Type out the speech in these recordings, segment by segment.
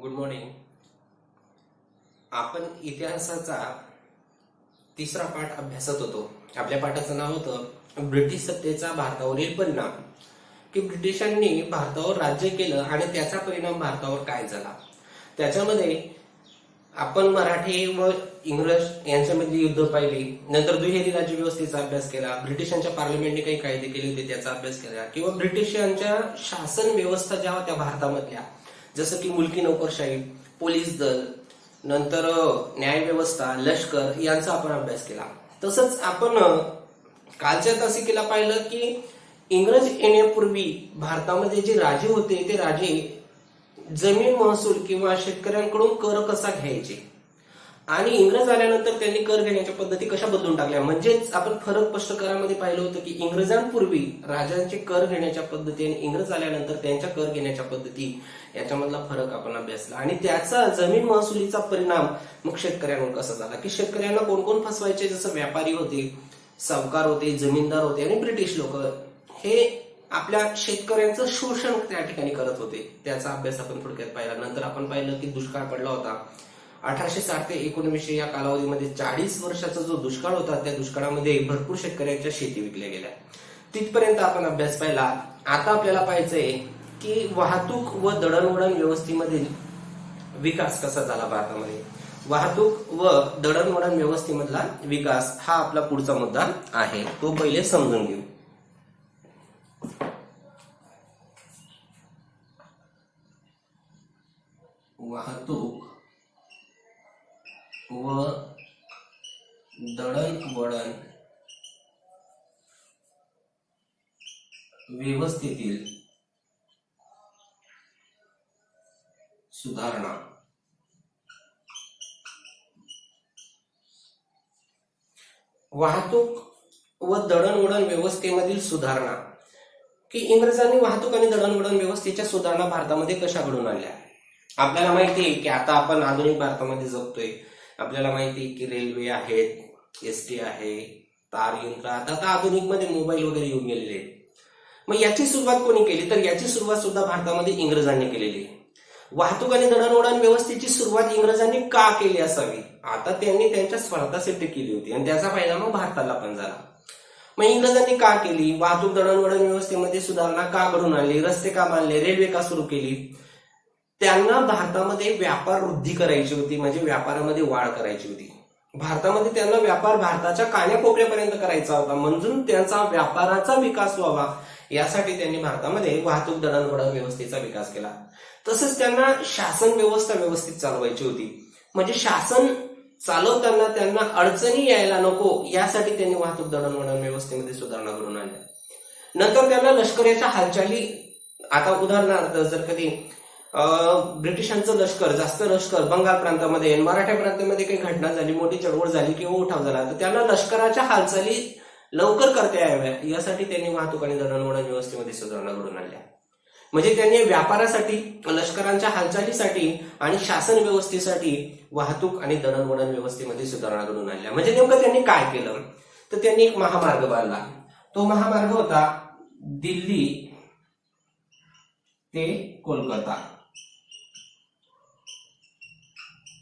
Good morning. आपण इतिहासाचा तिसरा पाठ अभ्यासत होतो. आपल्या पाठाचं नाव होतं ब्रिटिश सत्तेचा भारतावरील परिणाम. की ब्रिटिशांनी भारतावर राज्य केलं आणि त्याचा परिणाम भारतावर काय झाला. त्याच्यामध्ये आपण मराठी व इंग्रज यांच्यामधली युद्ध पाहिली, नंतर दुहेरी राज्य व्यवस्थेचा अभ्यास केला, ब्रिटिशांच्या पार्लमेंटने काही कायदे केले होते त्याचा अभ्यास केला, किंवा ब्रिटिशांच्या शासन व्यवस्था ज्या होत्या भारतामधल्या, जसं की मुलकी नोकरशाही, पोलीस दल, नंतर न्याय व्यवस्था, लष्कर यांचा आपण अभ्यास केला. तसंच आपण कालच्या तासिकेला पाहिलं की इंग्रज येण्यापूर्वी भारतामध्ये जे राजे होते ते राजे जमीन महसूल किंवा शेतकऱ्यांकडून कर कसा घ्यायचे, आणि इंग्रज आल्यानंतर त्यांनी कर घेण्याच्या पद्धती कशा बदलून टाकल्या. म्हणजेच आपण फरक स्पष्टकरामध्ये पाहिलं होतं की इंग्रजांपूर्वी राजांचे कर घेण्याच्या पद्धती आणि इंग्रज आल्यानंतर त्यांच्या कर घेण्याच्या पद्धती याच्यामधला फरक आपण अभ्यासला, आणि त्याचा जमीन महसुलीचा परिणाम मग शेतकऱ्यांवर कसा झाला. की शेतकऱ्यांना कोण कोण फसवायचे, जसं व्यापारी होते, सावकार होते, जमीनदार होते आणि ब्रिटिश लोक, हे आपल्या शेतकऱ्यांचं शोषण त्या ठिकाणी करत होते. त्याचा अभ्यास आपण थोडक्यात पाहिला. नंतर आपण पाहिलं की दुष्काळ पडला होता 1860 ते 1900 या कालावधीमध्ये. 40 वर्षाचा जो दुष्काळ होता त्या दुष्काळामध्ये भरपूर शेतकऱ्यांच्या शेती विकल्या गेल्या. तिथपर्यंत आपण अभ्यास पाहिला. आता आपल्याला पाहायचंय की वाहतूक व दळणवळण व्यवस्थेमधील विकास कसा झाला भारतामध्ये. वाहतूक व दळणवळण व्यवस्थेमधला विकास हा आपला पुढचा मुद्दा आहे, तो पहिले समजून घेऊ. वाहतूक व दळणवळण व्यवस्थेतील सुधारणा. वाहतूक व दळणवळण व्यवस्थेमधील सुधारणा. की इंग्रजांनी वाहतूक आणि दळणवळण व्यवस्थेच्या सुधारणा भारतामध्ये कशा घडून आणल्या. आपल्याला माहिती आहे की आता आपण आधुनिक भारतामध्ये जगतोय. आपल्याला माहिती आहे की रेल्वे आहेत, एसटी आहे, तार यंत्र, आता आधुनिक मध्ये मोबाईल वगैरे येऊन गेलेले आहेत. मग याची सुरुवात कोणी केली, तर याची सुरुवात सुद्धा भारतामध्ये इंग्रजांनी केलेली आहे. वाहतूक आणि दळणवळण व्यवस्थेची सुरुवात इंग्रजांनी का केली असावी, आता त्यांनी त्यांच्या स्वार्थासाठी केली होती आणि त्याचा फायदा मग भारताला पण झाला. मग इंग्रजांनी का केली, वाहतूक दळणवळण व्यवस्थेमध्ये सुधारणा का घडून आणली, रस्ते का बांधले, रेल्वे का सुरू केली. त्यांना भारतामध्ये व्यापार वृद्धी करायची होती, म्हणजे व्यापारामध्ये वाढ करायची होती. भारतामध्ये त्यांना व्यापार भारताच्या कान्याकोपऱ्यापर्यंत करायचा होता, म्हणून त्यांचा व्यापाराचा विकास व्हावा यासाठी त्यांनी भारतामध्ये वाहतूक दळणवळण व्यवस्थेचा विकास केला. तसंच त्यांना शासन व्यवस्था व्यवस्थित चालवायची होती, म्हणजे शासन चालवताना त्यांना अडचणी यायला नको यासाठी त्यांनी वाहतूक दळणवळण व्यवस्थेमध्ये सुधारणा घडवून आणल्या. नंतर त्यांना लष्कराच्या हालचाली, आता उदाहरणार्थ जर कधी ब्रिटिशांचं लष्कर, जास्त लष्कर बंगाल प्रांतामध्ये, मराठा प्रांतामध्ये काही घटना झाली, मोठी चळवळ झाली किंवा उठाव झाला, तर त्यांना लष्कराच्या हालचाली लवकर करता याव्या यासाठी त्यांनी वाहतूक आणि दळणवळण व्यवस्थेमध्ये सुधारणा घडवून आणल्या. म्हणजे त्यांनी व्यापारासाठी, लष्करांच्या हालचालीसाठी आणि शासन व्यवस्थेसाठी वाहतूक आणि दळणवळण व्यवस्थेमध्ये सुधारणा घडवून आणल्या. म्हणजे नेमकं त्यांनी काय केलं, तर त्यांनी एक महामार्ग बांधला. तो महामार्ग होता दिल्ली ते कोलकाता.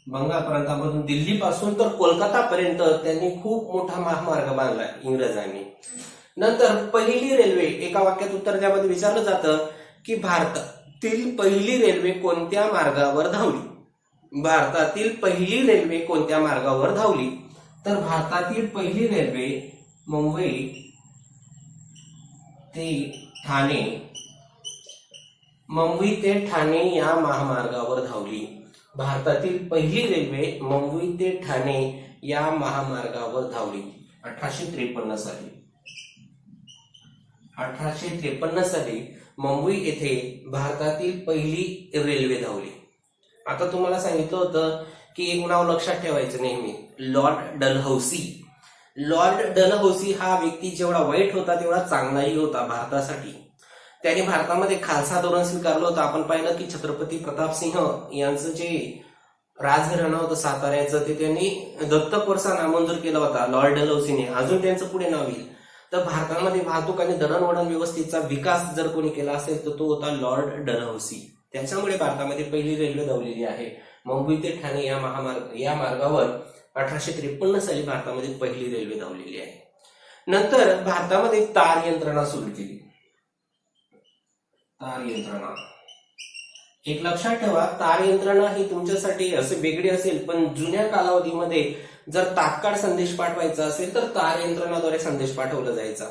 बंगाल प्रांतामधून दिल्ली पासून तर कोलकाता पर्यंत त्यांनी खूप मोठा महामार्ग बांधला इंग्रजांनी. नंतर पहिली रेल्वे, एका वाक्यात उत्तर त्यामध्ये विचारलं जातं की भारतातील पहिली रेल्वे कोणत्या मार्गावर धावली. भारतातील पहिली रेल्वे कोणत्या मार्गावर धावली, तर भारतातील पहिली रेल्वे मुंबई ते ठाणे, मुंबई ते ठाणे या महामार्गावर धावली. भारतातील पहिली रेल्वे मुंबई ते ठाणे या महामार्गावर धावली 1853 साली. 1853 साली मुंबई येथे भारतातील पहिली रेल्वे धावली. आता तुम्हाला सांगितलं होतं की एक नाव लक्षात ठेवायचं नेहमी, लॉर्ड डलहौसी. लॉर्ड डलहौसी हा व्यक्ती जेवढा वाईट होता तेवढा चांगलाही होता भारतासाठी. त्याने भारतामध्ये खालसा धोरण स्वीकारलं होतं. आपण पाहिलं की छत्रपती प्रतापसिंह यांचं जे राजघराणं होतं साताऱ्याचं, ते त्यांनी दत्तक वरसा नामंजूर केला होता लॉर्ड डलहौसीने. अजून त्यांचं पुढे नाव येईल. तर भारतामध्ये वाहतूक आणि दळणवळण व्यवस्थेचा विकास जर कोणी केला असेल तर तो होता लॉर्ड डलहौसी. त्याच्यामुळे भारतामध्ये पहिली रेल्वे धावलेली आहे. मुंबई ते ठाणे या मार्गावर 1853 साली भारतामध्ये पहिली रेल्वे धावलेली आहे. नंतर भारतामध्ये तार यंत्रणा सुरू केली. तार यंत्रणा एक लक्षात ठेवा, तार यंत्रणा ही तुमच्यासाठी असे वेगळी असेल, पण जुन्या कालावधीमध्ये जर तात्काळ संदेश पाठवायचा असेल तर तार यंत्रणाद्वारे संदेश पाठवला जायचा.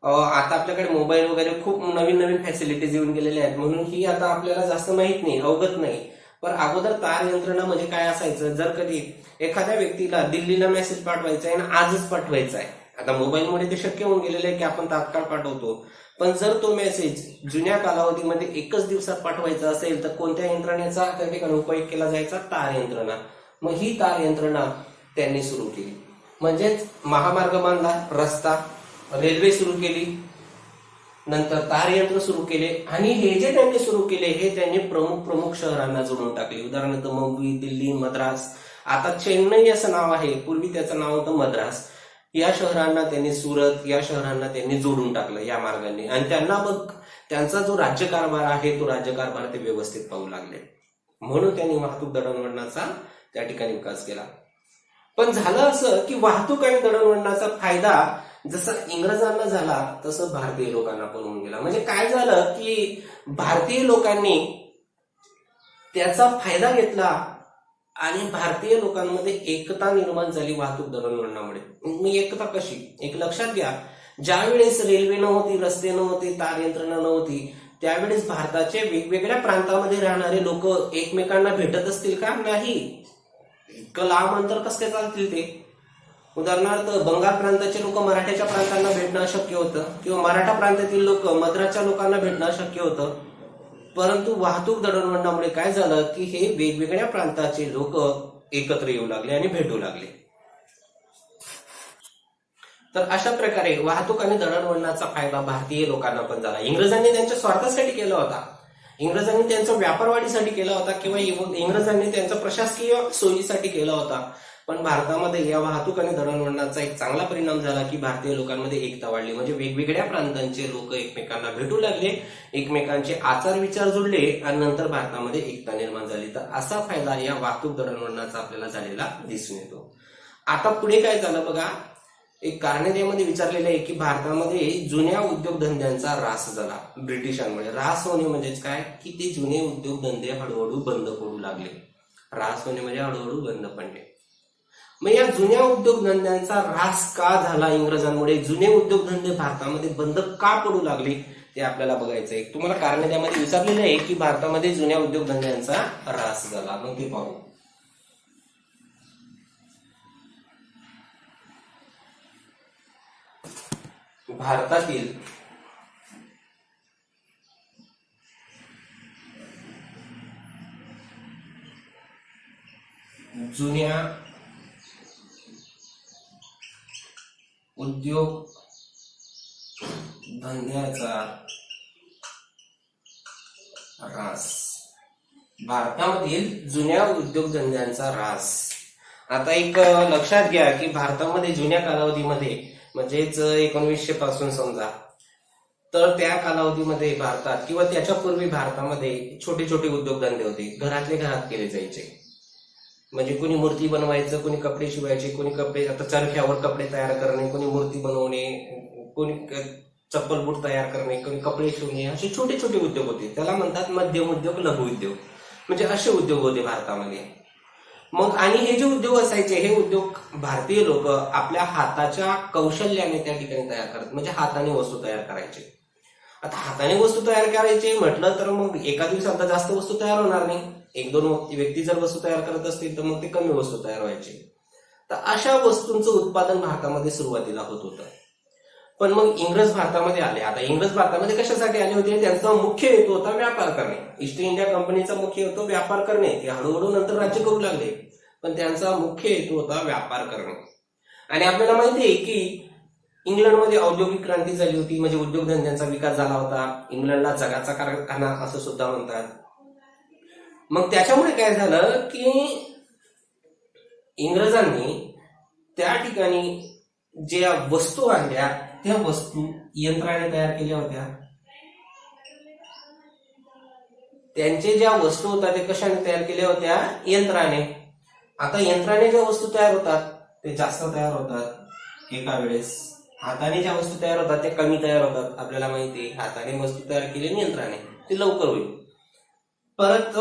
आता आपल्याकडे मोबाईल वगैरे खूप नवीन नवीन फॅसिलिटीज येऊन गेलेल्या आहेत, म्हणून ही आता आपल्याला जास्त माहित नाही, अवगत नाही. पण अगोदर तार यंत्रणा म्हणजे काय असायचं, जर कधी एखाद्या व्यक्तीला दिल्लीला मेसेज पाठवायचा आहे आणि आजच पाठवायचा आहे, आता मोबाईलमुळे ते शक्य होऊन गेलेलं आहे की आपण तात्काळ पाठवतो, पण जर तो मेसेज जुन्या कालावधीमध्ये एकच दिवसात पाठवायचा असेल तर कोणत्या यंत्रणेचा त्या ठिकाणी उपयोग केला जायचा, तार यंत्रणा. मग ही तार यंत्रणा त्यांनी सुरू केली. म्हणजेच महामार्ग बांधला, रस्ता, रेल्वे सुरू केली, नंतर तार यंत्र सुरू केले, आणि हे जे त्यांनी सुरू केले हे त्यांनी प्रमुख शहरांना जोडून टाकले. उदाहरणार्थ मुंबई, दिल्ली, मद्रास, आता चेन्नई असं नाव आहे, पूर्वी त्याचं नाव होतं मद्रास. या शहरांना त्यांनी, सुरत या शहरांना त्यांनी जोडून टाकलं या मार्गाने, आणि त्यांना मग त्यांचा जो राज्यकारभार आहे तो राज्यकारभार ते व्यवस्थित पाहू लागले. म्हणून त्यांनी वाहतूक दळणवळणाचा त्या ठिकाणी विकास केला. पण झालं असं की वाहतूक आणि दळणवळणाचा फायदा जसा इंग्रजांना झाला तसं भारतीय लोकांना पण होऊन गेला. म्हणजे काय झालं की भारतीय लोकांनी त्याचा फायदा घेतला आणि भारतीय लोकांमध्ये एकता निर्माण झाली वाहतूक दळणवळणामुळे. मी एकता कशी, एक लक्षात घ्या, ज्यावेळेस रेल्वे नव्हती, रस्ते नव्हते, तार यंत्रणा नव्हती, त्यावेळेस भारताच्या वेगवेगळ्या प्रांतामध्ये राहणारे लोक एकमेकांना भेटत असतील का? नाही. इतकं लांब अंतर कसं काय चालतील ते? उदाहरणार्थ बंगाल प्रांताचे लोक मराठ्याच्या प्रांतांना भेटणं अशक्य होतं, किंवा मराठा प्रांतातील लोक मद्रासच्या लोकांना भेटणं अशक्य होतं. परंतु वाहतूक दळणवळणामुळे काय झालं की हे वेगवेगळ्या प्रांताचे लोक एकत्र येऊ लागले आणि भेटू लागले. तर अशा प्रकारे वाहतूक आणि दळणवळणाचा फायदा भारतीय लोकांना पण झाला. इंग्रजांनी त्यांच्या स्वार्थासाठी केला होता, इंग्रजांनी त्यांचा व्यापार वाढीसाठी केला होता, किंवा इंग्रजांनी त्यांचा प्रशासकीय सोयीसाठी केला होता. पण भारतामध्ये या वाहतूक आणि दळणवळणाचा एक चांगला परिणाम झाला की भारतीय लोकांमध्ये एकता वाढली. म्हणजे वेगवेगळ्या प्रांतांचे लोक एकमेकांना भेटू लागले, एकमेकांचे आचार विचार जुळले, आणि नंतर भारतामध्ये एकता निर्माण झाली. तर असा फायदा या वाहतूक दळणवळणाचा आपल्याला झालेला दिसून येतो. आता पुढे काय झालं बघा, एक कारणे विचारलेलं आहे की भारतामध्ये जुन्या उद्योगधंद्यांचा ऱ्हास झाला ब्रिटिशांमुळे. ऱ्हास होणे म्हणजेच काय की ते जुने उद्योगधंदे हळूहळू बंद पडू लागले. ऱ्हास होणे म्हणजे हळूहळू बंद पडणे. मग या जुन्या उद्योगधंद्यांचा ऱ्हास का झाला इंग्रजांमुळे, जुने उद्योगधंदे भारतामध्ये बंद का पडू लागले, ते आपल्याला बघायचं आहे. तुम्हाला कारणे त्यामध्ये विचारलेलं आहे की भारतामध्ये जुन्या उद्योगधंद्यांचा ऱ्हास झाला, मग ते पाहू. भारतातील जुन्या उद्योग धंद्याचा ऱ्हास, भारतामधील जुन्या उद्योगधंद्यांचा ऱ्हास. आता एक लक्षात घ्या की भारतामध्ये जुन्या कालावधीमध्ये, म्हणजेच 1900 पासून समजा, तर त्या कालावधीमध्ये भारतात किंवा त्याच्यापूर्वी भारतामध्ये छोटे छोटे उद्योगधंदे होते, घरातले घरात केले जायचे. म्हणजे कोणी मूर्ती बनवायचं, कोणी कपडे शिवायचे, कोणी कपडे, आता चरख्यावर कपडे तयार करणे, कोणी मूर्ती बनवणे, कोणी चप्पल बूट तयार करणे, कोणी कपडे शिवणे, असे छोटे छोटे उद्योग होते. त्याला म्हणतात मध्यम उद्योग, लघु उद्योग, म्हणजे असे उद्योग होते भारतामध्ये. मग आणि हे जे उद्योग असायचे, हे उद्योग भारतीय लोक आपल्या हाताच्या कौशल्याने त्या ठिकाणी तयार करत, म्हणजे हाताने वस्तू तयार करायचे. आता हाताने वस्तू तयार करायचे म्हटलं तर मग एका दिवसात जास्त वस्तू तयार होणार नाही. एक दोन व्यक्ती जर वस्तू तयार करत असतील तर मग ते कमी वस्तू तयार व्हायचे. तर अशा वस्तूंचं उत्पादन भारतामध्ये सुरुवातीला होत होतं. पण मग इंग्रज भारतामध्ये आले. आता इंग्रज भारतामध्ये कशासाठी आले होते? त्यांचा मुख्य हेतू होता व्यापार करणे. ईस्ट इंडिया कंपनीचा मुख्य हेतू व्यापार करणे. ते हळूहळू नंतर राज्य करू लागले, पण त्यांचा मुख्य हेतू होता व्यापार करणे. आणि आपल्याला माहिती आहे की इंग्लंडमध्ये औद्योगिक क्रांती झाली होती, म्हणजे उद्योगधंद्यांचा विकास झाला होता. इंग्लंडला जगाचा कारखाना असं सुद्धा म्हणतात. मग त्याच्यामुळे काय झालं की इंग्रजांनी त्या ठिकाणी ज्या वस्तू आणल्या त्या वस्तू यंत्राने तयार केल्या होत्या. त्यांचे ज्या वस्तू होत्या ते कशाने तयार केल्या होत्या? यंत्राने. आता यंत्राने ज्या वस्तू तयार होतात ते जास्त तयार होतात एका वेळेस. हाताने ज्या वस्तू तयार होतात त्या कमी तयार होतात. आपल्याला माहिती आहे हाताने वस्तू तयार केली आणि यंत्राने ते लवकर होईल. परत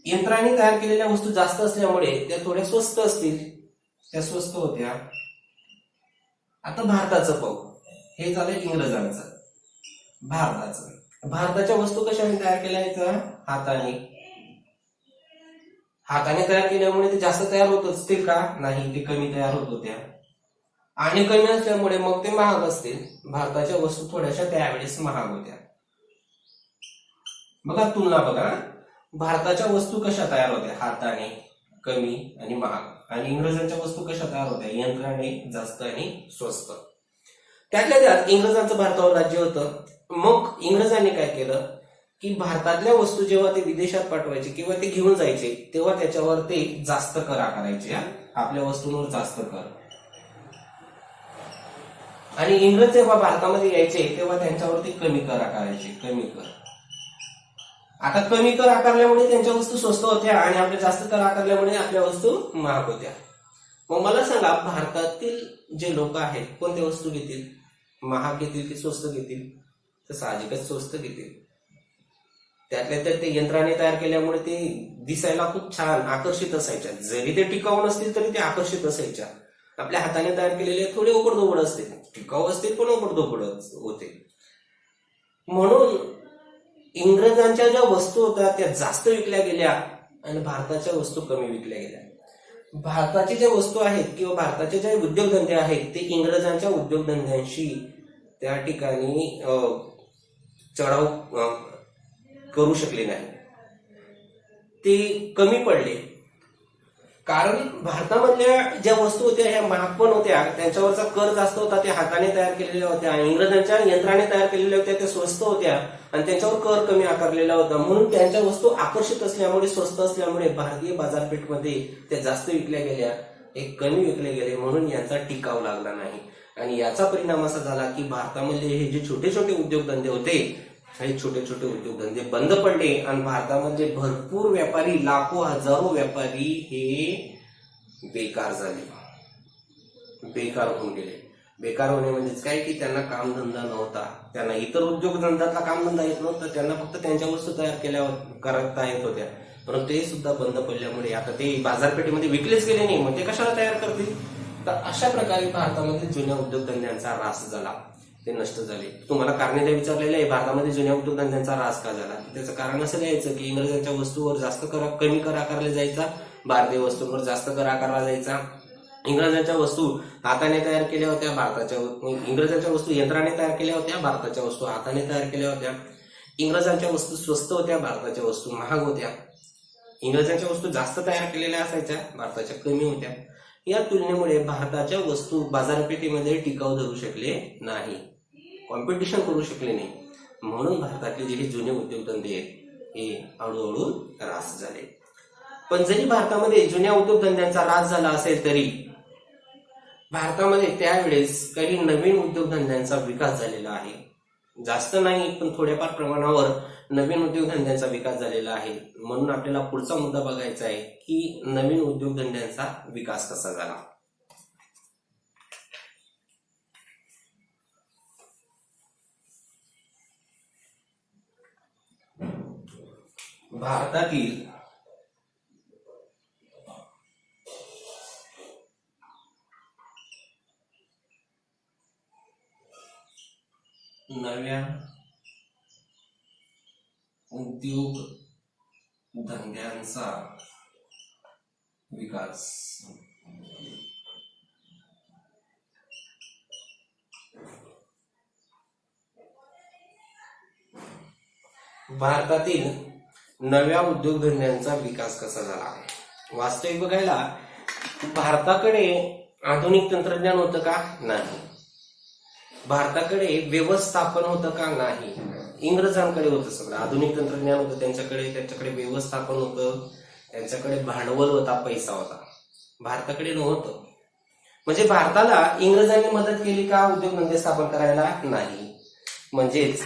यंत्राने तयार केलेल्या वस्तू जास्त असल्यामुळे त्या थोड्या स्वस्त असतील, त्या स्वस्त होत्या. आता भारताचं पाहू. हे झालं इंग्रजांचं. भारताच्या वस्तू कशाने तयार केल्या आहेत? हाताने. हाताने तयार केल्यामुळे ते जास्त तयार होत असतील का? नाही, ते कमी तयार होत होत्या. आणि कमी असल्यामुळे मग ते महाग असतील. भारताच्या वस्तू थोड्याशा त्यावेळेस महाग होत्या. बघा तुलना बघा. भारताच्या वस्तू कशा तयार होत्या? हाताने, कमी आणि महाग. आणि इंग्रजांच्या वस्तू कशा तयार होत्या? यंत्राने, जास्त आणि स्वस्त. त्यातल्या त्यात इंग्रजांचं भारतावर राज्य होतं. मग इंग्रजांनी काय केलं की भारतातल्या वस्तू जेव्हा ते विदेशात पाठवायचे किंवा ते घेऊन जायचे तेव्हा त्याच्यावर ते जास्त कर आकारायचे. आपल्या वस्तूंवर जास्त कर. आणि इंग्रज जेव्हा भारतामध्ये यायचे तेव्हा त्यांच्यावरती कमी कर आकारायचे. कमी कर. आता कमी कर आकारल्यामुळे त्यांच्या वस्तू स्वस्त होत्या आणि आपल्या जास्त कर आकारल्यामुळे आपल्या वस्तू महाग होत्या. मग मला सांगा भारतातील जे लोक आहेत कोणत्या वस्तू घेतील? महाग घेतील की स्वस्त घेतील? तर साहजिकच स्वस्त घेतील. त्यातल्या त्यात ते यंत्राने तयार केल्यामुळे ते दिसायला खूप छान आकर्षित असायच्या. जरी ते टिकाऊ नसतील तरी ते आकर्षित असायच्या. आपल्या हाताने तयार केलेले थोडे ओबडधोबड असते, टिकाऊ असतील पण ओबडधोबड होते. म्हणून इंग्रजांच्या ज्या वस्तू होत्या त्या जास्त विकल्या गेल्या आणि भारताच्या वस्तू कमी विकल्या गेल्या. भारताचे ज्या वस्तू आहेत किंवा भारताचे जे उद्योगधंदे आहेत ते इंग्रजांच्या उद्योगधंद्यांशी त्या ठिकाणी चढाव करू शकले नाही. ते कमी पडले. कारण भारतामधल्या ज्या वस्तू होत्या ह्या महाग पण होत्या, त्यांच्यावरचा कर जास्त होता, त्या हाताने तयार केलेल्या होत्या. इंग्रजांच्या यंत्राने तयार केलेल्या होत्या त्या स्वस्त होत्या आणि त्यांच्यावर कर कमी आकारलेला होता. म्हणून त्यांच्या वस्तू आकर्षित असल्यामुळे, स्वस्त असल्यामुळे भारतीय बाजारपेठमध्ये त्या जास्त विकल्या गेल्या, एक कमी विकले गेले. म्हणून यांचा टिकाव लागला नाही. आणि याचा परिणाम असा झाला की भारतामधले हे जे छोटे छोटे उद्योगधंदे होते हे छोटे छोटे उद्योगधंदे बंद पडले आणि भारतामध्ये भरपूर व्यापारी, लाखो हजारो व्यापारी हे बेकार झाले, बेकार होऊन गेले. बेकार होणे म्हणजेच काय की त्यांना कामधंदा नव्हता, त्यांना इतर उद्योगधंद्यातला कामधंदा येत नव्हता, त्यांना फक्त त्यांच्या वस्तू तयार केल्या करता येत होत्या. परंतु ते सुद्धा बंद पडल्यामुळे आता ते बाजारपेठेमध्ये विकलेच गेले नाही, मग ते कशाला तयार करतील? तर अशा प्रकारे भारतामध्ये जुन्या उद्योगधंद्यांचा ऱ्हास झाला, ते नष्ट झाले. तुम्हाला कारणे विचारलेले आहे भारतामध्ये जुन्या उद्योगधंद्यांचा ऱ्हास का झाला. त्याचं कारण असं द्यायचं की इंग्रजांच्या वस्तूवर जास्त कमी कर आकारला जायचा, भारतीय वस्तूंवर जास्त कर आकारला जायचा. इंग्रजांच्या वस्तू हाताने तयार केल्या होत्या, इंग्रजांच्या वस्तू यंत्राने तयार केल्या होत्या, भारताच्या वस्तू हाताने तयार केल्या होत्या. इंग्रजांच्या वस्तू स्वस्त होत्या, भारताच्या वस्तू महाग होत्या. इंग्रजांच्या वस्तू जास्त तयार केलेल्या असायच्या, भारताच्या कमी होत्या. या तुलनेमुळे भारताच्या वस्तू बाजारपेठेमध्ये टिकाऊ धरू शकले नाही, कॉम्पिटिशन करू शकले नाही. म्हणून भारतातले जे जुने उद्योगधंदे आहेत हे हळूहळू ऱ्हास झाले. पण जरी भारतामध्ये जुन्या उद्योगधंद्यांचा ऱ्हास झाला असेल तरी भारतामध्ये त्यावेळेस काही नवीन उद्योगधंद्यांचा विकास झालेला आहे. जास्त नाही पण थोड्याफार प्रमाणावर नवीन उद्योगधंद्यांचा विकास झालेला आहे. म्हणून आपल्याला पुढचा मुद्दा बघायचा आहे की नवीन उद्योगधंद्यांचा विकास कसा झाला. भारतातील नव्या उद्योग धंद्यांचा विकास. भारतातील नव्या उद्योगधंद्यांचा विकास कसा झाला. वास्तविक बघायला भारताकडे आधुनिक तंत्रज्ञान होतं का? नाही. भारताकडे व्यवस्थापन होतं का? नाही. इंग्रजांकडे होतं सगळं, आधुनिक तंत्रज्ञान होतं त्यांच्याकडे व्यवस्थापन होतं, त्यांच्याकडे भांडवल होता, पैसा होता. भारताकडे नव्हतं. म्हणजे भारताला इंग्रजांनी मदत केली का उद्योगधंदे स्थापन करायला? नाही. म्हणजेच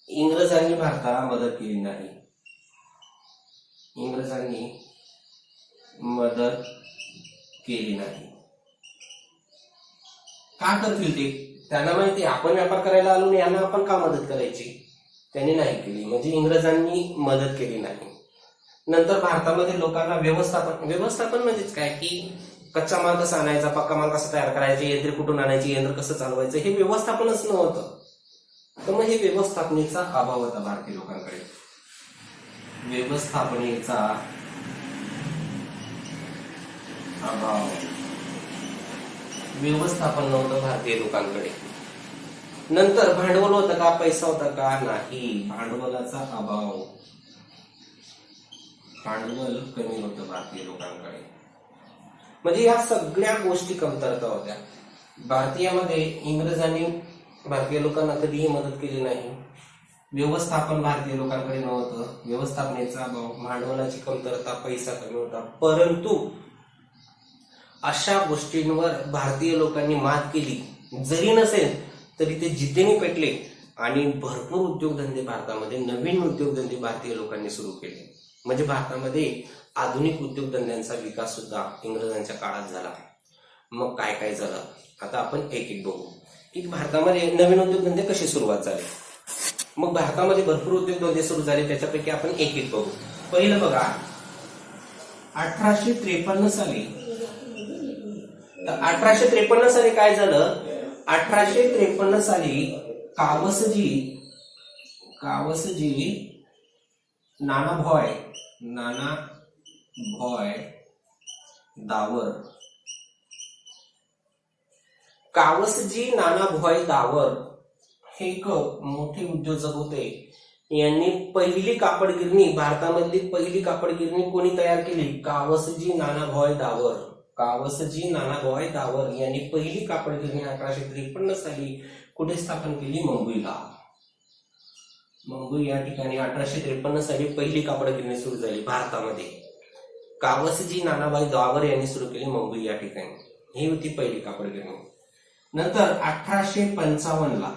इंग्रजांनी भारताला मदत केली नाही. इंग्रजांनी मदत केली नाही. का करतील ते? त्यांना माहिती आपण व्यापार करायला आलो आणि यांना आपण का मदत करायची? त्यांनी नाही केली, म्हणजे इंग्रजांनी मदत केली नाही. नंतर भारतामध्ये लोकांना व्यवस्थापन म्हणजेच काय की कच्चा माल कसा आणायचा, पक्का माल कसा तयार करायचा, यंत्र कुठून आणायची, यंत्र कसं चालवायचं, हे व्यवस्थापनच नव्हतं. तर मग हे व्यवस्थापनेचा अभाव होता भारतीय लोकांकडे. व्यवस्थापनेचा अभाव, व्यवस्थापन नव्हतं भारतीय लोकांकडे. नंतर भांडवल होतं का, पैसा होता का? नाही, भांडवलाचा अभाव, भांडवल कमी होतं भारतीय लोकांकडे. म्हणजे या सगळ्या गोष्टी कमतरता होत्या. भारतीयामध्ये इंग्रजांनी भारतीय लोकांना कधीही मदत केली नाही. व्यवस्थापन भारतीय लोकांकडे नव्हतं, व्यवस्थापनेचा अभाव, भांडवलाची कमतरता, पैसा कमी होता. परंतु अशा गोष्टींवर भारतीय लोकांनी मात केली. जरी नसेल तरी ते जिद्दीने पेटले आणि भरपूर उद्योगधंदे भारतामध्ये, नवीन उद्योगधंदे भारतीय लोकांनी सुरू केले. म्हणजे भारतामध्ये आधुनिक उद्योगधंद्यांचा विकास सुद्धा इंग्रजांच्या काळात झाला. मग काय काय झालं आता आपण एक एक बघू की भारतामध्ये नवीन उद्योगधंदे कशी सुरुवात झाले. मग भारतामध्ये भरपूर उद्योगधंदे सुरू झाले, त्याच्यापैकी आपण एक एक बघू. पहिलं बघा, 1853 साली. 1853 साली काय झालं? 1853 साली कावसजी नानाभाई दावर, कावसजी नानाभाई दावर हे एक मोठे उद्योजक होते. यांनी पहिली कापड गिरणी, भारतामधली पहिली कापड गिरणी कोणी तयार केली? कावसजी नानाभाई दावर. कावसजी नानाभाई दावर यांनी पहिली कापड गिरणी 1853 साली कुठे स्थापन केली? मुंबईला. मुंबई या ठिकाणी 1853 साली पहिली कापड गिरणी सुरू झाली भारतामध्ये. कावसजी नानाभाई दावर यांनी सुरू केली मुंबई या ठिकाणी. ही होती पहिली कापड गिरणी. नंतर 1855 ला,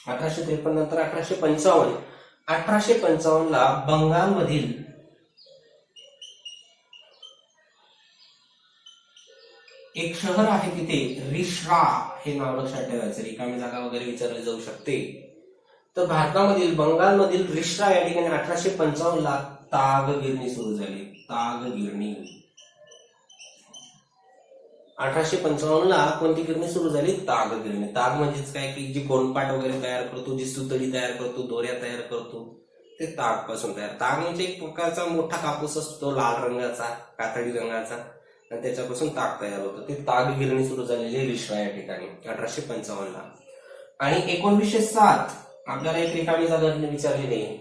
1853 नंतर 1855 ला बंगालमधील एक शहर आहे तिथे, रिश्रा हे नाव लक्षात ठेवायचं. रिकामी जागा वगैरे विचारली जाऊ शकते. तर भारतामधील बंगालमधील रिश्रा या ठिकाणी 1855 ला ताग गिरणी सुरू झाली. ताग गिरणी 1855 ला कोणती गिरणी सुरू झाली? ताग गिरणी. ताग म्हणजेच काय की जी गोंडपाट वगैरे तयार करतो, जी सुतळी तयार करतो, दोऱ्या तयार करतो, ते ताग पासून तयार. ताग म्हणजे एक प्रकारचा मोठा कापूस असतो, लाल रंगाचा, कातडी रंगाचा, आणि त्याच्यापासून ताग तयार होतं. ते ताग गिरणी सुरू झालेली रिश्रा या ठिकाणी 1855 ला. आणि 1907 आपल्याला एक रिकामी जागा विचारलेली आहे.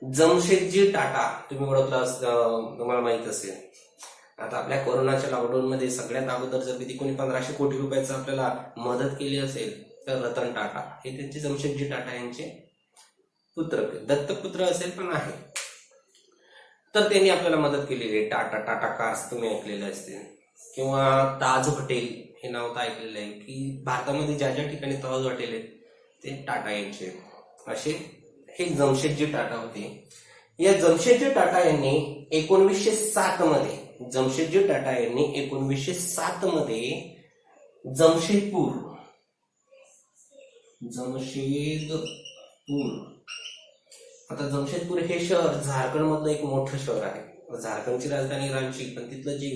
जमशेदजी टाटा, तुम्ही ओळखला, तुम्हाला माहित असेल. आता आपल्या कोरोनाच्या लॉकडाऊन मध्ये सगळ्यात अगोदर जर किती कोणी 1500 कोटी रुपयाचं आपल्याला मदत केली असेल तर रतन टाटा हे त्यांचे, जमशेदजी टाटा यांचे पुत्र, दत्तपुत्र असेल पण आहे. तर त्यांनी आपल्याला मदत केलेली आहे. टाटा कार्स तुम्ही ऐकलेले असतील, किंवा ताज हॉटेल हे नाव तर ऐकलेलं आहे की भारतामध्ये ज्या ज्या ठिकाणी ताज हॉटेल आहेत ते टाटा यांचे. असे हे जमशेदजी टाटा होते. या जमशेदजी टाटा यांनी 1907 मध्ये, जमशेदजी टाटा यांनी 1907 मध्ये जमशेदपूर, आता जमशेदपूर हे शहर झारखंड मधलं एक मोठं शहर आहे. झारखंडची राजधानी रांची, पण तिथलं जे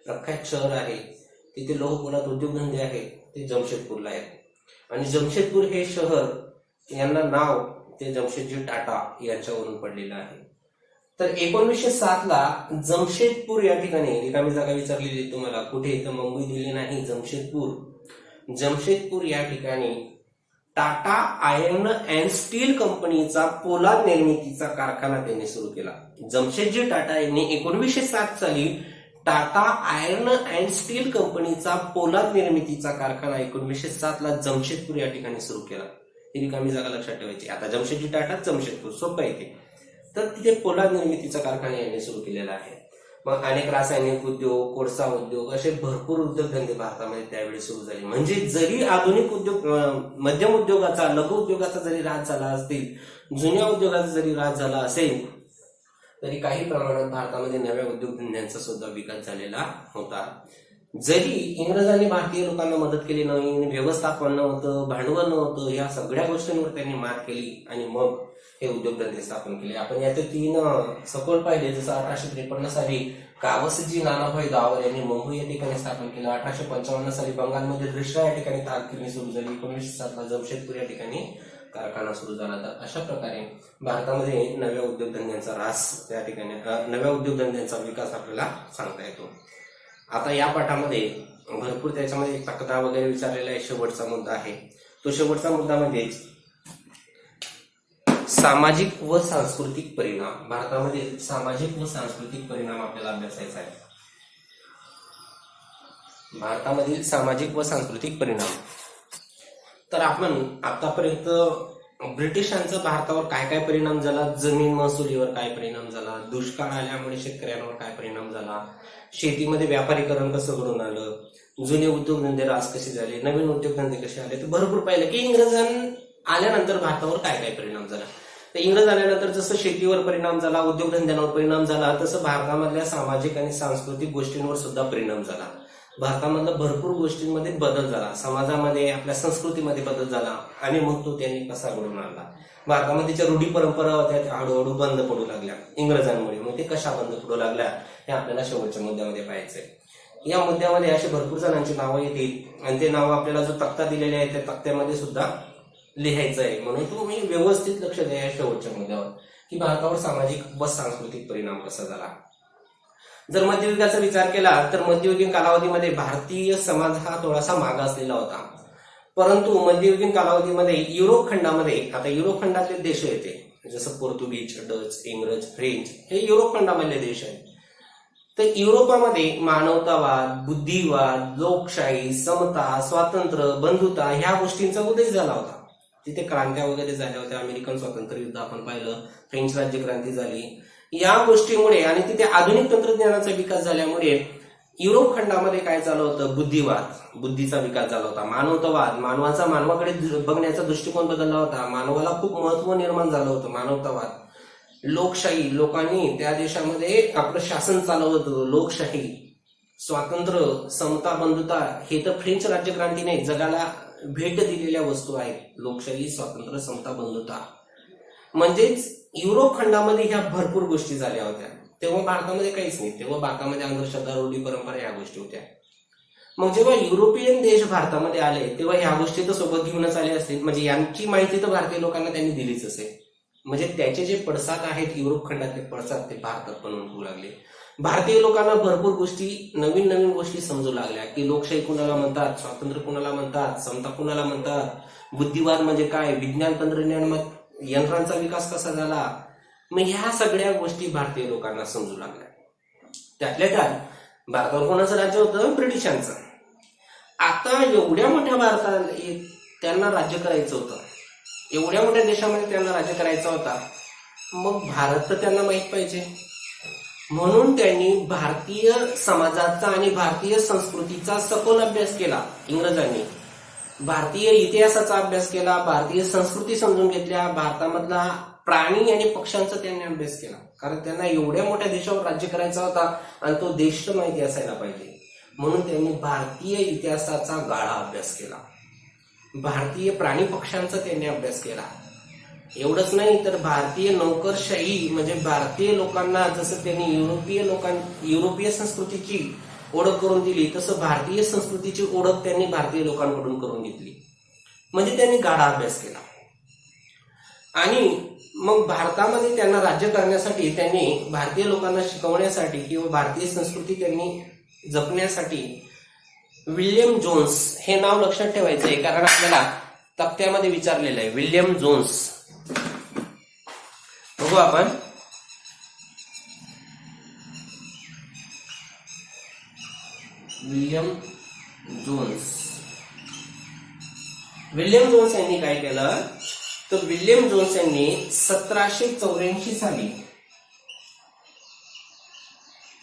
प्रख्यात शहर आहे, तिथे लोहपोलाद उद्योगधंदे आहेत, ते जमशेदपूरला आहेत. आणि जमशेदपूर हे शहर, यांना नाव ते जमशेदजी टाटा यांच्यावरून पडलेलं आहे. तर 1907 ला जमशेदपूर या ठिकाणी, रिकामी जागा विचारलेली तुम्हाला कुठे, इथं मुंबई दिली नाही, जमशेदपूर या ठिकाणी टाटा आयर्न अँड स्टील कंपनीचा पोलाद निर्मितीचा कारखाना त्यांनी सुरू केला. जमशेदजी टाटा यांनी 1907 साली टाटा आयर्न अँड स्टील कंपनीचा पोलाद निर्मितीचा कारखाना 1907 ला जमशेदपूर या ठिकाणी सुरू केला. ही रिकामी जागा लक्षात ठेवायची. आता जमशेदजी टाटा, जमशेदपूर, सोपं आहे ते. तर तिथे पोलाद निर्मितीचा कारखाना यांनी सुरू केलेला आहे. मग अनेक रासायनिक उद्योग, कोळसा उद्योग, असे भरपूर उद्योगधंदे भारतामध्ये त्यावेळी सुरू झाले. म्हणजे जरी आधुनिक उद्योग, मध्यम उद्योगाचा, लघु उद्योगाचा जरी राज झाला असतील, जुन्या उद्योगाचा जरी राज झाला असेल, तरी काही प्रमाणात भारतामध्ये नव्या उद्योगधंद्यांचा सुद्धा विकास झालेला होता. जरी इंग्रजांनी भारतीय लोकांना मदत केली नाही, व्यवस्थापन नव्हतं, भांडवल नव्हतं, या सगळ्या गोष्टींवर त्यांनी मात केली आणि मग हे उद्योगधंदे स्थापन केले. आपण याचे 3 सखोल पाहिले. जसं 1853 साली कावसजी नानाभाई दावर यांनी मुंबई या ठिकाणी स्थापन केलं. 1855 साली बंगालमध्ये रिष्ठा या ठिकाणी कारखाने सुरू झाली. 1907 ला जमशेदपूर या ठिकाणी कारखाना सुरू झाला. तर अशा प्रकारे भारतामध्ये नव्या उद्योगधंद्यांचा रास त्या ठिकाणी नव्या उद्योगधंद्यांचा विकास आपल्याला सांगता येतो. आता या पाठामध्ये भरपूर त्याच्यामध्ये तक्ता वगैरे विचारलेला आहे. शेवटचा मुद्दा आहे तो शेवटचा मुद्दा म्हणजे सामाजिक व सांस्कृतिक परिणाम. भारतामध्ये सामाजिक व सांस्कृतिक परिणाम आपल्याला अभ्यासायचा आहे. भारतामधील सामाजिक व सांस्कृतिक परिणाम. तर आपण आतापर्यंत ब्रिटिशांचा भारतावर काय काय परिणाम झाला, जमीन महसुलीवर काय परिणाम झाला, दुष्काळ आल्यामुळे शेतकऱ्यांवर काय परिणाम झाला, शेतीमध्ये व्यापारीकरण कसं घडून आलं, जुने उद्योगधंदे रास कसे झाले, नवीन उद्योगधंदे कसे आले, तर भरपूर पाहिलं की इंग्रजां आल्यानंतर भारतावर काय काय परिणाम झाला. तर इंग्रज आल्यानंतर जसं शेतीवर परिणाम झाला, उद्योगधंद्यांवर परिणाम झाला, तसं भारतामधल्या सामाजिक आणि सांस्कृतिक गोष्टींवर सुद्धा परिणाम झाला. भारतामधल्या भरपूर गोष्टींमध्ये बदल झाला, समाजामध्ये आपल्या संस्कृतीमध्ये बदल झाला आणि मग तो त्यांनी कसा घडून आणला. भारतामध्ये ज्या रूढी परंपरा होत्या त्या हळूहळू बंद पडू लागल्या इंग्रजांमुळे. मग ते कशा बंद पडू लागल्या हे आपल्याला शेवटच्या मुद्द्यामध्ये पाहायचंय. या मुद्द्यामध्ये असे भरपूर जणांची नावं येतील आणि ते नाव आपल्याला जो तक्ता दिलेले आहे त्या तक्त्यामध्ये सुद्धा लिहायचं आहे. म्हणून तुम्ही व्यवस्थित लक्ष द्या या शेवटच्या मुद्द्यावर की भारतावर सामाजिक व सांस्कृतिक परिणाम कसा झाला. जर मध्ययुगाचा विचार केला तर मध्ययुगीन कालावधीमध्ये भारतीय समाज हा थोडासा मागासलेला होता. परंतु मध्ययुगीन कालावधीमध्ये युरोप खंडामध्ये, आता युरोप खंडातले देश येते जसं पोर्तुगीज, डच, इंग्रज, फ्रेंच हे युरोप खंडामधले देश आहेत. तर युरोपामध्ये मानवतावाद, बुद्धिवाद, लोकशाही, समता, स्वातंत्र्य, बंधुता ह्या गोष्टींचा उदय झाला होता. तिथे क्रांत्या वगैरे झाल्या होत्या. अमेरिकन स्वातंत्र्य युद्ध आपण पाहिलं, फ्रेंच राज्यक्रांती झाली. या गोष्टीमुळे आणि तिथे आधुनिक तंत्रज्ञानाचा विकास झाल्यामुळे युरोप खंडामध्ये काय झालं होतं, बुद्धिवाद, बुद्धीचा विकास झाला होता. मानवतावाद, मानवाचा मानवाकडे बघण्याचा दृष्टिकोन बदलला होता. मानवाला खूप महत्व निर्माण झालं होतं. मानवतावाद, लोकशाही, लोकांनी त्या देशामध्ये आपलं शासन चालवलं होतं. लोकशाही, स्वातंत्र्य, समता, बंधुता हे तर फ्रेंच राज्यक्रांतीने जगाला भेट दिलेल्या वस्तू आहेत. लोकशाही, स्वातंत्र्य, समता, बंधुता म्हणजेच युरोप खंडामध्ये ह्या भरपूर गोष्टी झाल्या होत्या. तेव्हा भारतामध्ये काहीच नाही. तेव्हा भारतामध्ये अंधश्रद्धा, रूढी परंपरा या गोष्टी होत्या. मग जेव्हा युरोपियन देश भारतामध्ये आले तेव्हा ह्या गोष्टी तर सोबत घेऊनच आले असतील. म्हणजे यांची माहिती तर भारतीय लोकांना त्यांनी दिलीच असेल. म्हणजे त्याचे जे पडसाद आहेत युरोप खंडातले पडसाद ते भारतात पण होऊ लागले. भारतीय लोकांना भरपूर गोष्टी, नवीन नवीन गोष्टी समजू लागल्या की लोकशाही कुणाला म्हणतात, स्वातंत्र्य कुणाला म्हणतात, समता कुणाला म्हणतात, बुद्धिवाद म्हणजे काय, विज्ञान तंत्रज्ञान, यंत्रांचा विकास कसा झाला. मग ह्या सगळ्या गोष्टी भारतीय लोकांना समजू लागल्या. त्यातल्या त्यात भारतावर कोणाचं राज्य होतं, ब्रिटिशांचं. आता एवढ्या मोठ्या भारतात त्यांना राज्य करायचं होतं, एवढ्या मोठ्या देशामध्ये त्यांना राज्य करायचा होता. मग भारत तर त्यांना माहित पाहिजे. म्हणून त्यांनी भारतीय समाजाचा आणि भारतीय संस्कृतीचा सखोल अभ्यास केला. इंग्रजांनी भारतीय इतिहासाचा अभ्यास केला, भारतीय संस्कृती समजून घेतल्या, भारतामधला प्राणी आणि पक्ष्यांचा त्यांनी अभ्यास केला. कारण त्यांना एवढ्या मोठ्या देशावर राज्य करायचा होता आणि तो देश माहिती असायला पाहिजे. म्हणून त्यांनी भारतीय इतिहासाचा गाढा अभ्यास केला. भारतीय प्राणी पक्ष्यांचा त्यांनी अभ्यास केला. एवढंच नाही तर भारतीय नोकरशाही म्हणजे भारतीय लोकांना जसं त्यांनी युरोपीय संस्कृतीची ओळख करून दिली तसं भारतीय संस्कृतीची ओळख त्यांनी भारतीय लोकांकडून करून घेतली. म्हणजे त्यांनी गाढा अभ्यास केला. आणि मग भारतामध्ये त्यांना राज्य करण्यासाठी त्यांनी भारतीय लोकांना शिकवण्यासाठी किंवा भारतीय संस्कृती त्यांनी जपण्यासाठी विल्यम जोन्स हे नाव लक्षात ठेवायचं आहे. कारण आपल्याला तक्त्यामध्ये विचारलेलं आहे विल्यम जोन्स. बघू आपण. विल्यम जोन्स यांनी काय केलं तर विल्यम जोन्स यांनी 1784 साली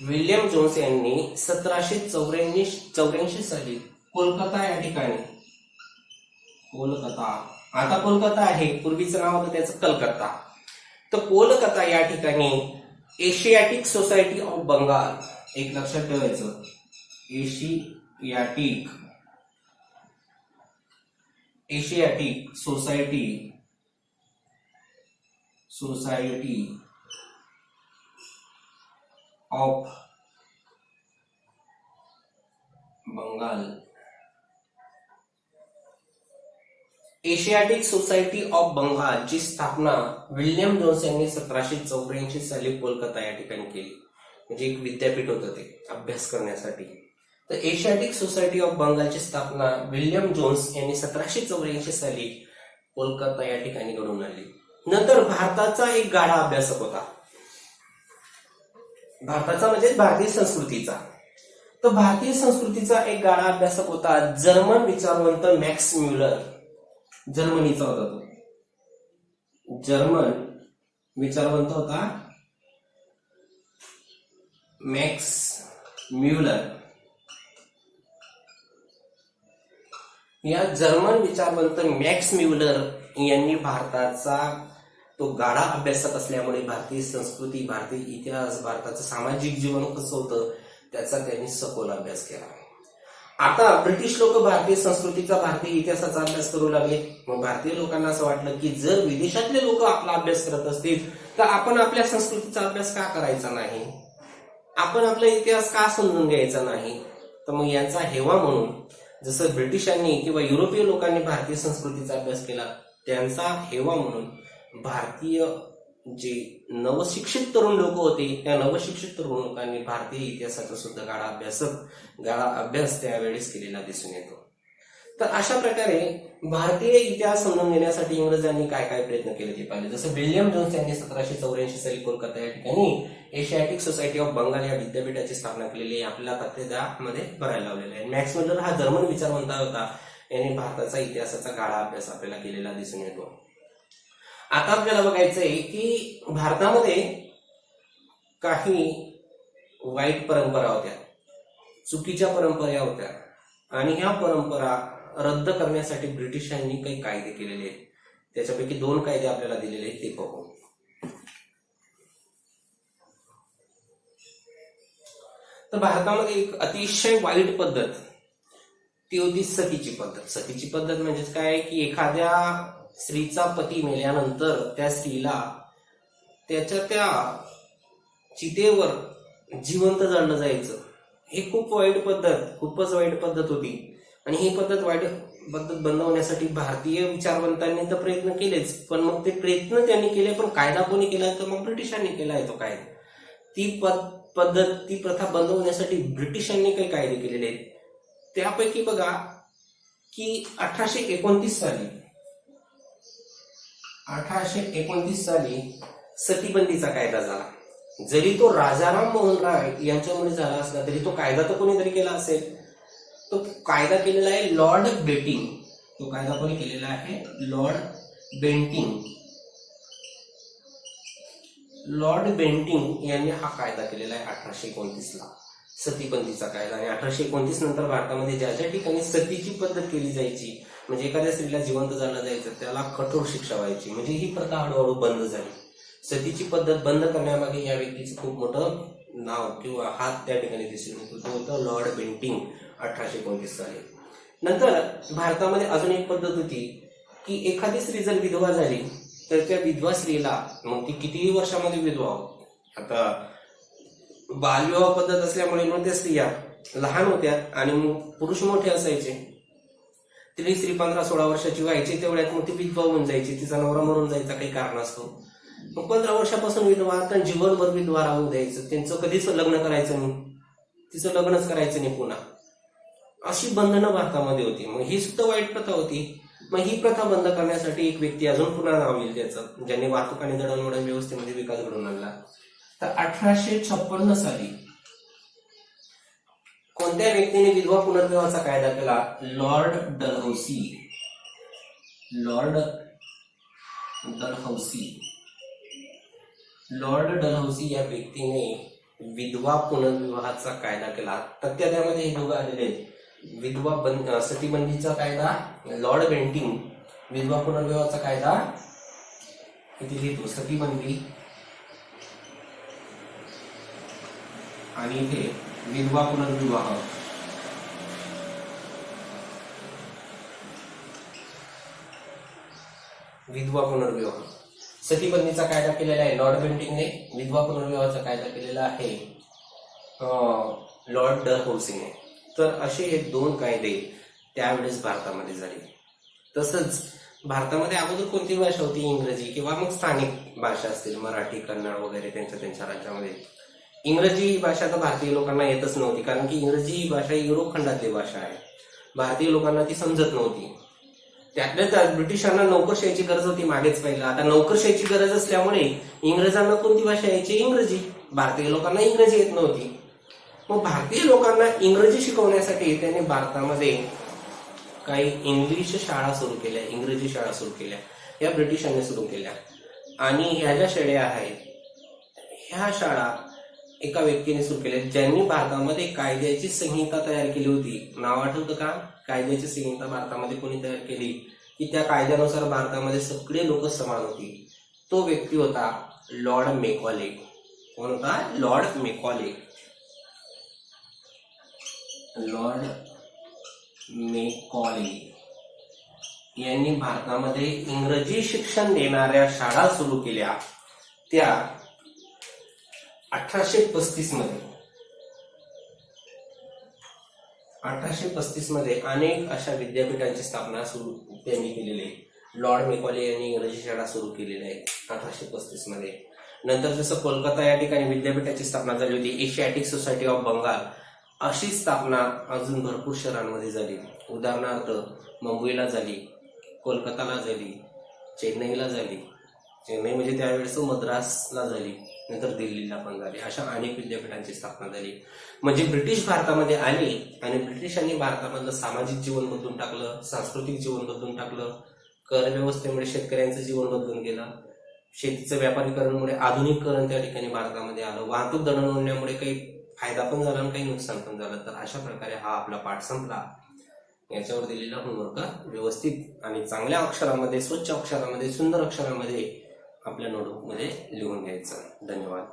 विल्यम जोन्स यांनी 1784 साली कोलकाता या ठिकाणी, कोलकाता आता कोलकाता आहे, पूर्वीचं नाव होतं त्याचं कलकत्ता. तर कोलकाता या ठिकाणी एशियाटिक सोसायटी ऑफ बंगाल, एक लक्षात ठेवायचं, Asiatic Society of Bengal, Asiatic Society of बंगालची स्थापना विल्यम जोन्स यांनी 1784 साली कोलकाता या ठिकाणी केली. म्हणजे एक विद्यापीठ होतं ते अभ्यास करण्यासाठी. तर एशियाटिक सोसायटी ऑफ बंगालची स्थापना विल्यम जोन्स यांनी 1784 साली कोलकाता या ठिकाणी घडवून आणली. नंतर भारताचा एक गाडा अभ्यासक होता, भारताचा म्हणजे भारतीय संस्कृतीचा. तर भारतीय संस्कृतीचा एक गाडा अभ्यासक होता जर्मन विचारवंत मॅक्स म्युलर. जर्मनीचा होता तो, जर्मन विचारवंत होता मॅक्स म्युलर. या जर्मन विचारवंत मॅक्स म्युलर यांनी भारताचा तो गाडा अभ्यासक असल्यामुळे भारतीय संस्कृती, भारतीय इतिहास, भारताचं सामाजिक जीवन कसं होतं त्याचा त्यांनी सखोल अभ्यास केला. आता ब्रिटिश लोक भारतीय संस्कृतीचा, भारतीय इतिहासाचा अभ्यास करू लागले. मग भारतीय लोकांना असं वाटलं की जर विदेशातले लोक आपला अभ्यास करत असतील तर आपण आपल्या संस्कृतीचा अभ्यास का करायचा नाही, आपण आपला इतिहास का समजून घ्यायचा नाही. तर मग यांचा हेवा म्हणून जसं ब्रिटिशांनी किंवा युरोपीय लोकांनी भारतीय संस्कृतीचा अभ्यास केला, त्यांचा हेवा म्हणून भारतीय जे नवशिक्षित तरुण लोक होते त्या नवशिक्षित तरुण लोकांनी भारतीय इतिहासाचा सुद्धा गाडा अभ्यास त्यावेळेस केलेला दिसून येतो. तर अशा प्रकारे भारतीय इतिहास समजून घेण्यासाठी इंग्रजांनी काय काय प्रयत्न केले ते पाहिले. जसं विल्यम जोन्स यांनी 1784 साली कोलकाता या ठिकाणी एशियाटिक सोसायटी ऑफ बंगाल या विद्यापीठाची स्थापना केलेली आहे, आपल्याला तक्तेदारामध्ये भरायला लावलेला आहे. मॅक्स म्युलर हा जर्मन विचारवंत होता, यांनी भारताचा इतिहासाचा गाडा अभ्यास आपल्याला केलेला दिसून येतो. आता आपल्याला बघायचंय की भारतामध्ये काही वाईट परंपरा होत्या, चुकीच्या परंपरा होत्या आणि ह्या परंपरा रद्द करण्यासाठी ब्रिटिशांनी काही कायदे केलेले आहेत. त्याच्यापैकी 2 कायदे आपल्याला दिलेले आहेत ते पाहू. तर भारतामध्ये एक अतिशय वाईट पद्धत ती होती सतीची पद्धत. सतीची पद्धत म्हणजेच काय की एखाद्या स्त्रीचा पती मेल्यानंतर त्या स्त्रीला त्याच्या त्या चितेवर जिवंत जाळलं जायचं. ही खूप वाईट पद्धत, खूपच वाईट पद्धत होती. आणि ही वाईट पद्धत बंद होण्यासाठी भारतीय विचारवंतांनी तर प्रयत्न केलेच, पण मग ते प्रयत्न त्यांनी केले, पण कायदा कोणी केला तर मग ब्रिटिशांनी केला आहे तो कायदा. ती प्रथा बंद होण्यासाठी ब्रिटिशांनी काही कायदे केलेले आहेत. त्यापैकी बघा की 1829 साली सतीबंदीचा कायदा झाला. जरी तो राजाराम मोहन राय यांच्यामुळे झाला असला तरी तो कायदा तर कोणीतरी केला असेल. तो कायदा केलेला आहे लॉर्ड बेंटिंग. तो कायदा कोणी केलेला आहे? लॉर्ड बेंटिंग यांनी हा कायदा केलेला आहे 1829 ला, सतीबंदीचा कायदा. आणि 1829 नंतर भारतामध्ये ज्या ज्या ठिकाणी सतीची पद्धत केली जायची, म्हणजे एखाद्या स्त्रीला जिवंत जाळलं जायचं, त्याला कठोर शिक्षा व्हायची. म्हणजे ही प्रथा हळूहळू बंद झाली. सतीची पद्धत बंद करण्यामागे या व्यक्तीचं खूप मोठं नाव किंवा हात त्या ठिकाणी दिसून येतो. तो होता लॉर्ड बेंटिंग 1829 साली. नंतर भारतामध्ये अजून एक पद्धत होती की एखादी स्त्री जर विधवा झाली तर त्या विधवा स्त्रीला, मग ती कितीही वर्षामध्ये विधवा हो, आता बालविवाह पद्धत असल्यामुळे मग त्या स्त्रिया लहान होत्या आणि पुरुष मोठे असायचे. ती स्त्री 15-16 वर्षाची व्हायची, तेवढ्यात मग ती विधवा होऊन जायची, तिचा नवरा मरून जायचा काही कारण असतो. मग 15 वर्षापासून विधवा, आता जीवनभर विधवा राहू द्यायचं, त्यांचं कधीच लग्न करायचं नाही, तिचं लग्नच करायचं नाही पुन्हा, अशी बंधनं भारतामध्ये होती. मग ही सुद्धा वाईट प्रथा होती. मग ही प्रथा बंद करण्यासाठी एक व्यक्ती अजून पुन्हा नाव येईल त्याचं, ज्यांनी वाहतूक आणि दळणवळण व्यवस्थेमध्ये विकास घडवून आणला. तर 1856 साली कोणत्या व्यक्तीने विधवा पुनर्विवाहाचा कायदा केला? लॉर्ड डलहौसी या व्यक्तीने विधवा पुनर्विवाहाचा कायदा केला. तर त्यामध्ये हे दोघं आलेले आहेत. विधवा सतीबंदीचा कायदा लॉर्ड बेंटिंग, विधवा पुनर्विवाहाचा कायदा इथे लिहितो सतीबंदी आणि इथे विधवा पुनर्विवाह, विधवा पुनर्विवाह. सतीबंदीचा कायदा केलेला आहे लॉर्ड बेंटिंकने. विधवा पुनर्विवाहाचा कायदा केलेला आहे लॉर्ड डलहौसीने. तर असे हे 2 कायदे त्यावेळेस भारतामध्ये झाले. तसंच भारतामध्ये अगोदर कोणती भाषा होती? इंग्रजी किंवा मग स्थानिक भाषा असतील, मराठी, कन्नड वगैरे त्यांच्या राज्यामध्ये. इंग्रजी ही भाषा तर भारतीय लोकांना येतच नव्हती, कारण की इंग्रजी ही भाषा युरोप खंडातली भाषा आहे. भारतीय लोकांना ती समजत नव्हती. त्यातल्या त्यात ब्रिटिशांना नोकरशाहीची गरज होती मागेच पाहिलं. आता नोकरशाहीची गरज असल्यामुळे इंग्रजांना कोणती भाषा यायची? इंग्रजी. भारतीय लोकांना इंग्रजी येत नव्हती. मग भारतीय लोकांना इंग्रजी शिकवण्यासाठी त्यांनी भारतामध्ये काही इंग्लिश शाळा सुरू केल्या, इंग्रजी शाळा सुरू केल्या. या ब्रिटिशांनी सुरू केल्या. आणि ह्या ज्या शाळा आहेत, ह्या शाळा एका व्यक्तीने सुरू केल्या, ज्यांनी भारतामध्ये कायद्याची संहिता तयार केली होती. नाव आठवतं का? कायद्याची संहिता भारतामध्ये कोणी तयार केली की त्या कायद्यानुसार भारतामध्ये सगळे लोक समान होती? तो व्यक्ती होता लॉर्ड मेकॉले. कोण होता? Lord Macaulay. लॉर्ड मेकॉले यांनी भारतामध्ये इंग्रजी शिक्षण देणाऱ्या शाळा सुरू केल्या. त्या 1835 मध्ये अनेक अशा विद्यापीठांची स्थापना त्यांनी केलेली आहे. लॉर्ड मेकॉले यांनी इंग्रजी शाळा सुरू केलेल्या आहेत 1835 मध्ये. नंतर जसं कोलकाता या ठिकाणी विद्यापीठाची स्थापना झाली होती, एशियाटिक सोसायटी ऑफ बंगाल अशी स्थापना अजून भरपूर शहरांमध्ये झाली. उदाहरणार्थ मुंबईला झाली, कोलकाताला झाली, चेन्नईला झाली. चेन्नई म्हणजे त्यावेळेस मद्रासला झाली, नंतर दिल्लीला पण झाली. अशा अनेक विद्यापीठांची स्थापना झाली. म्हणजे ब्रिटिश भारतामध्ये आले आणि ब्रिटिशांनी भारतामधलं सामाजिक जीवन बदलून टाकलं, सांस्कृतिक जीवन बदलून टाकलं. कर व्यवस्थेमुळे शेतकऱ्यांचं जीवन बदलून गेलं. शेतीचं व्यापारीकरणमुळे आधुनिकीकरण त्या ठिकाणी भारतामध्ये आलं. वाहतूक दळणवळणामुळे काही फायदा पण झाला आणि काही नुकसान पण झालं. तर अशा प्रकारे हा आपला पाठ संपला. याच्यावर दिलेला होमवर्क व्यवस्थित आणि चांगल्या अक्षरामध्ये, स्वच्छ अक्षरामध्ये, सुंदर अक्षरामध्ये आपल्या नोटबुकमध्ये लिहून घ्यायचं. धन्यवाद.